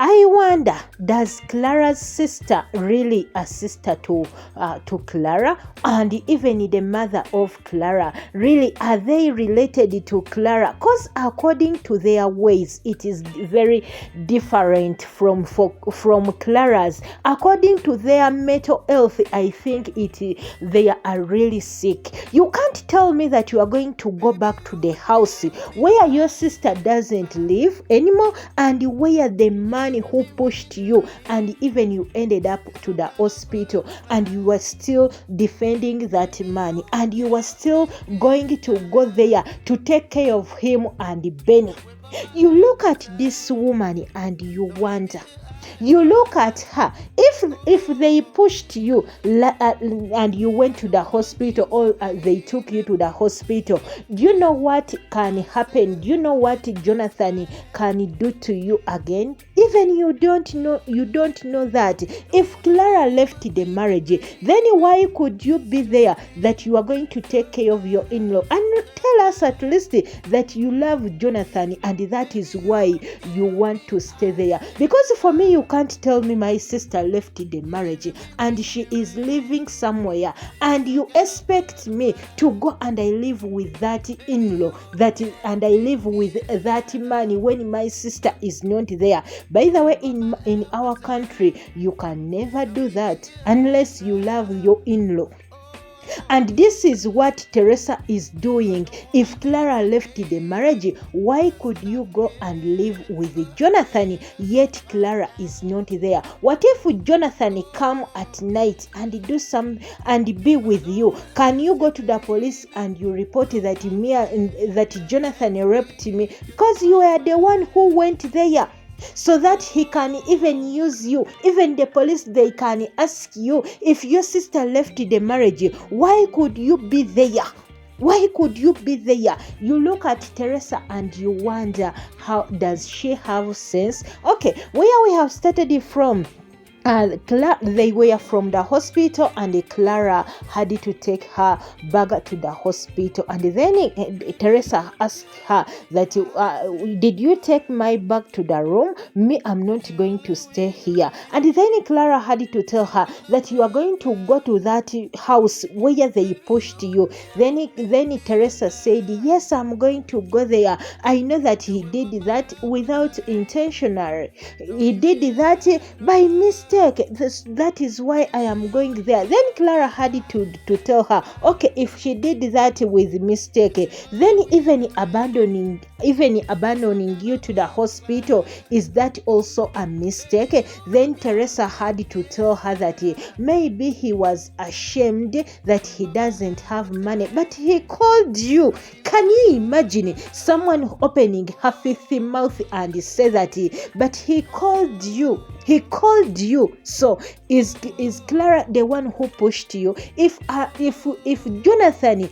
I wonder, does Clara's sister really a sister to Clara? And even the mother of Clara, really, are they related to Clara? Because according to their ways, it is very different from Clara's. According to their mental health, I think they are really sick. You can't tell me that you are going to go back to the house where your sister doesn't live anymore, and where the man who pushed you and even you ended up to the hospital, and you were still defending that man, and you were still going to go there to take care of him and Benny. You look at this woman and you wonder. You look at her. If they pushed you and you went to the hospital, or they took you to the hospital, do you know what can happen? Do you know what Jonathan can do to you again? Even you don't know that. If Clara left the marriage, then why could you be there that you are going to take care of your in-law? And tell us at least that you love Jonathan and that is why you want to stay there. Because for me, you can't tell me my sister left the marriage and she is living somewhere, and you expect me to go and I live with that in-law and I live with that man when my sister is not there. By the way, in our country, you can never do that unless you love your in-law. And this is what Teresa is doing. If Clara left the marriage, why could you go and live with Jonathan, yet Clara is not there? What if Jonathan come at night and do some and be with you? Can you go to the police and you report that Jonathan raped me? Because you are the one who went there. So that he can even use you. Even the police, they can ask you, if your sister left the marriage, why could you be there? Why could you be there? You look at Teresa and you wonder, how does she have sense? Okay, where we have started from. They were from the hospital, and Clara had to take her back to the hospital. And then Teresa asked her that, did you take my bag to the room? Me, I'm not going to stay here. And then Clara had to tell her that you are going to go to that house where they pushed you. Then Teresa said, yes, I'm going to go there. I know that he did that without intentional. He did that by mistake. That is why I am going there. Then Clara had to tell her, okay, if she did that with mistake, then even abandoning you to the hospital, is that also a mistake? Then Teresa had to tell her that maybe he was ashamed that he doesn't have money, but he called you. Can you imagine someone opening her filthy mouth and say that? But he called you. He called you. So is Clara the one who pushed you? If Jonathan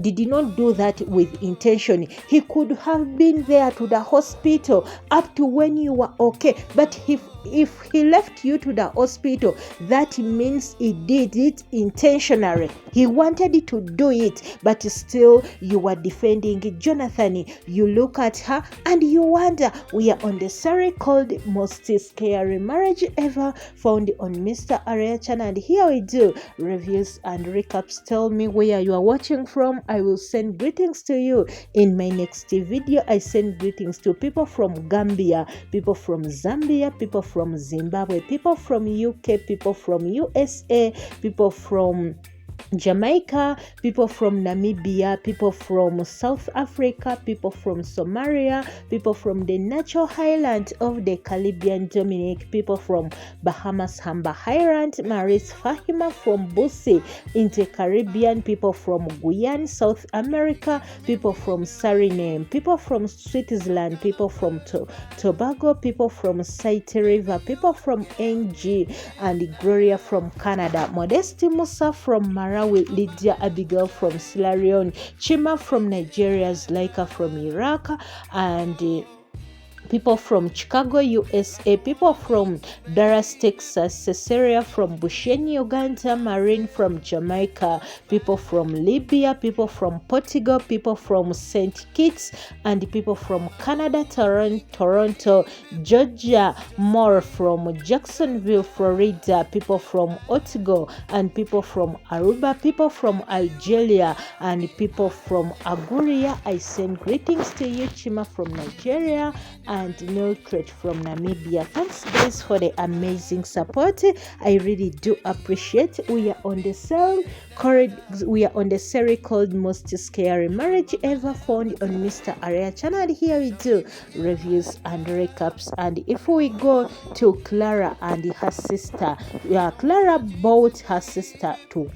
did not do that with intention, he could have been there to the hospital up to when you were okay. But if he left you to the hospital, that means he did it intentionally. He wanted to do it, but still you were defending Jonathan. You look at her and you wonder. We are on the series called Most Scary Marriage Ever, found on Mr. Area channel, and here we do reviews and recaps. Tell me where you are watching from. I will send greetings to you in my next video. I send greetings to people from Gambia, people from Zambia, people from Zimbabwe, people from UK, people from USA, people from Jamaica, people from Namibia, people from South Africa, people from Somalia, people from the natural highland of the Caribbean Dominic, people from Bahamas Hamba Highland, Maris Fahima from Busi in the Caribbean, people from Guyana, South America, people from Suriname, people from Switzerland, people from Tobago, people from Saiti River, people from NG, and Gloria from Canada, Modesti Musa from Malawi, Lydia Abigail from Sierra Leone, Chima from Nigeria, Zlaika from Iraq, and people from Chicago, USA, people from Dallas, Texas, Cecilia from Bushenyi, Uganda, Marine from Jamaica, people from Libya, people from Portugal, people from St. Kitts, and people from Canada, Toronto, Georgia, more from Jacksonville, Florida, people from Otago, and people from Aruba, people from Algeria, and people from Aguria. I send greetings to you, Chima from Nigeria, and Mildred from Namibia. Thanks guys for the amazing support. I really do appreciate. We are on the series called Most Scary Marriage Ever Found on Mr. Aria channel. Here we do reviews and recaps. And if we go to Clara and her sister, Clara bought her sister to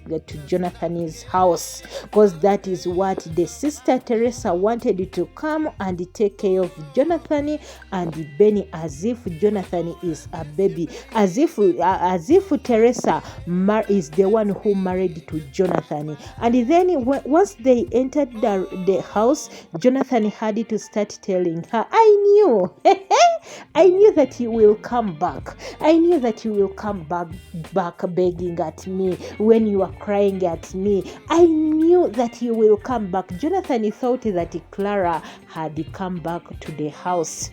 Jonathan's house because that is what the sister Teresa wanted to come and take care of Jonathan and Benny, as if Jonathan is a baby, as if Teresa is the one who married to Jonathan. And then once they entered the house, Jonathan had to start telling her, I knew that you will come back. I knew that you will come back begging at me when you are crying at me. I knew that you will come back. Jonathan thought that Clara had come back to the house.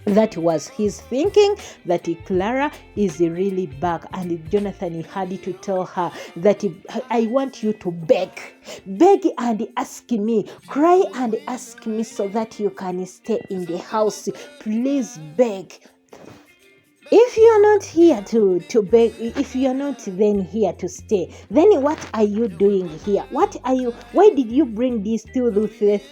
That was his thinking, that Clara is really back, and Jonathan had to tell her that I want you to beg and ask me, cry and ask me so that you can stay in the house. Please beg. If you are not here to beg, if you are not then here to stay, then what are you doing here? Why did you bring these two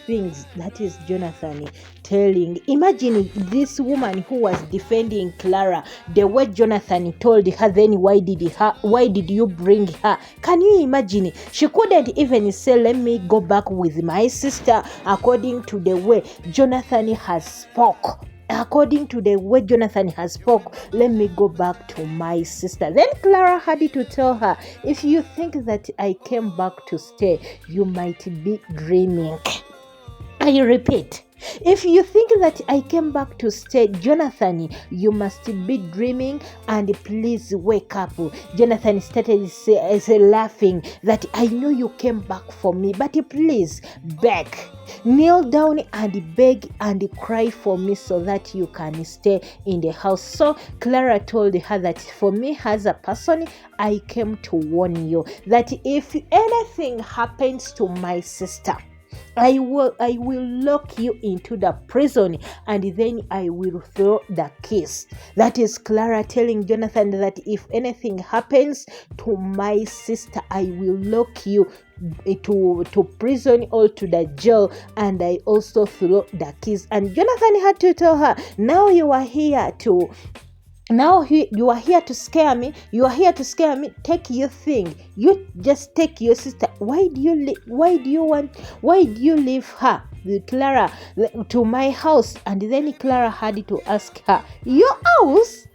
things? That is Jonathan telling. Imagine this woman who was defending Clara, the way Jonathan told her, then why did you bring her? Can you imagine? She couldn't even say, let me go back with my sister, according to the way Jonathan has spoke. According to the way Jonathan has spoke, let me go back to my sister. Then Clara had to tell her, if you think that I came back to stay, you might be dreaming. I repeat, if you think that I came back to stay, Jonathan, you must be dreaming, and please wake up. Jonathan started laughing that I know you came back for me, but please beg. Kneel down and beg and cry for me so that you can stay in the house. So Clara told her that for me as a person, I came to warn you that if anything happens to my sister, I will lock you into the prison, and then I will throw the keys. That is Clara telling Jonathan that if anything happens to my sister, I will lock you to prison or to the jail, and I also throw the keys. And Jonathan had to tell her, now you are here to scare me. You are here to scare me. Take your thing. You just take your sister. Why do you leave her, Clara, to my house? And then Clara had to ask her, your house?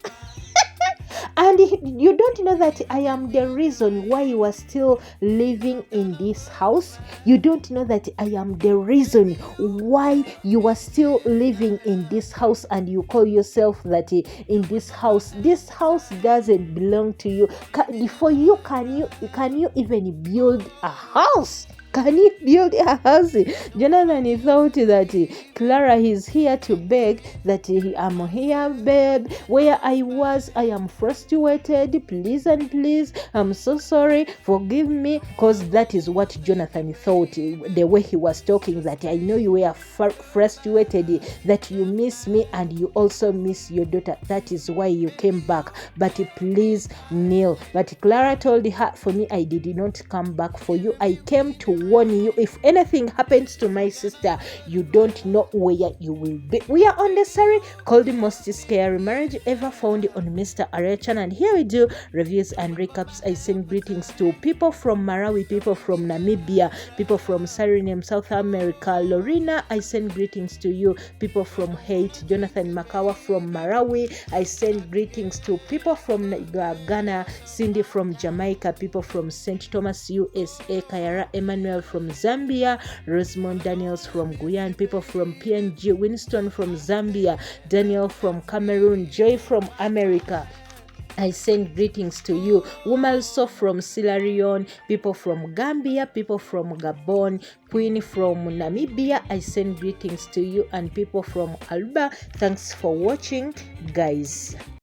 And you don't know that I am the reason why you are still living in this house? You don't know that I am the reason why you are still living in this house, and you call yourself that in this house? This house doesn't belong to you. For you, can you even build a house? Can you build a house? Jonathan thought that Clara is here to beg, that I'm here, babe. Where I was, I am frustrated. Please and please, I'm so sorry. Forgive me. Because that is what Jonathan thought, the way he was talking, that I know you were frustrated, that you miss me and you also miss your daughter. That is why you came back. But please kneel. But Clara told her, for me, I did not come back for you. I came to warn you. If anything happens to my sister, you don't know where you will be. We are on the series called The Most Scary Marriage Ever Found on Mr. Aria channel, and here we do reviews and recaps. I send greetings to people from Malawi, people from Namibia, people from Suriname, South America. Lorena, I send greetings to you. People from Haiti, Jonathan Makawa from Malawi. I send greetings to people from Ghana, Cindy from Jamaica, people from St. Thomas, USA, Kayara Emmanuel Samuel from Zambia, Rosemond Daniels from Guyana, people from PNG, Winston from Zambia, Daniel from Cameroon, Joy from America. I send greetings to you. Wumalso from Sierra Leone, people from Gambia, people from Gabon, Queen from Namibia, I send greetings to you, and people from Alba. Thanks for watching, guys.